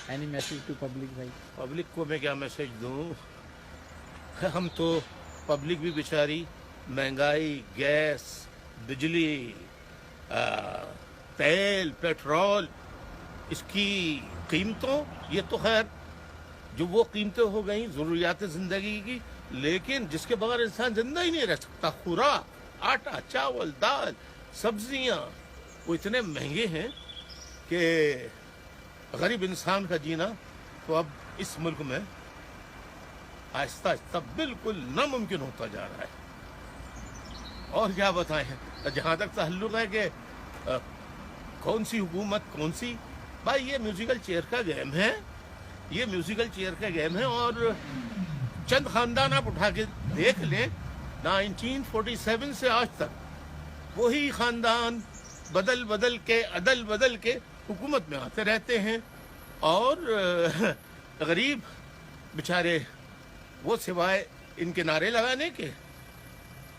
Any message to public bhai? Public को मैं क्या मैसेज दूं? हम तो पब्लिक भी बेचारी महंगाई, गैस, बिजली, तेल, पेट्रोल, इसकी कीमतों, ये तो खैर जो वो कीमतें हो गई ज़रूरियात ज़िंदगी की, लेकिन जिसके बगैर इंसान जिंदा ही नहीं रह सकता। खुराक, आटा, चावल, दाल, सब्जियां, वो इतने महंगे हैं कि गरीब इंसान का जीना तो अब इस मुल्क में आहिस्ता आहिस्ता बिल्कुल नामुमकिन होता जा रहा है। और क्या बताएं, जहाँ तक ताल्लुक है कि कौन सी हुकूमत कौन सी, भाई ये म्यूजिकल चेयर का गेम है, ये म्यूजिकल चेयर का गेम है। और चंद खानदान आप उठा के देख लें, 1947 से आज तक वही खानदान बदल बदल के हुकूमत में आते रहते हैं। और गरीब बेचारे वो सिवाय इनके नारे लगाने के,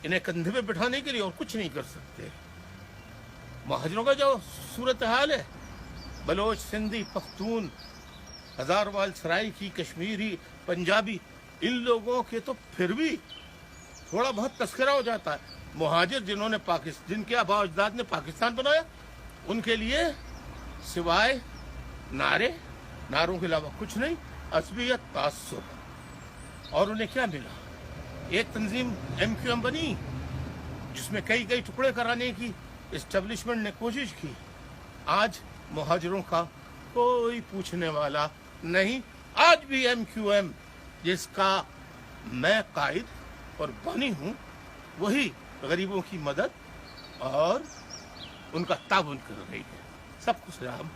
इन्हें कंधे पे बिठाने के लिए और कुछ नहीं कर सकते। महाजरों का जो सूरत हाल है, बलोच, सिंधी, पख्तून, हजारवाल, सराइकी, कश्मीरी, पंजाबी, इन लोगों के तो फिर भी थोड़ा बहुत तस्करा हो जाता है। मुहाजिर जिन्होंने जिनके आबा अजदाद ने पाकिस्तान बनाया, उनके लिए सिवाय नारों के अलावा कुछ नहीं, असबियत, तासुब। और उन्हें क्या मिला? एक तंजीम MQM बनी जिसमें कई टुकड़े कराने की एस्टेब्लिशमेंट ने कोशिश की। आज मुहाजिरों का कोई पूछने वाला नहीं। आज भी MQM जिसका मैं कायद और बानी हूँ, वही गरीबों की मदद और उनका ताउन कर रही है। सबको सलाम।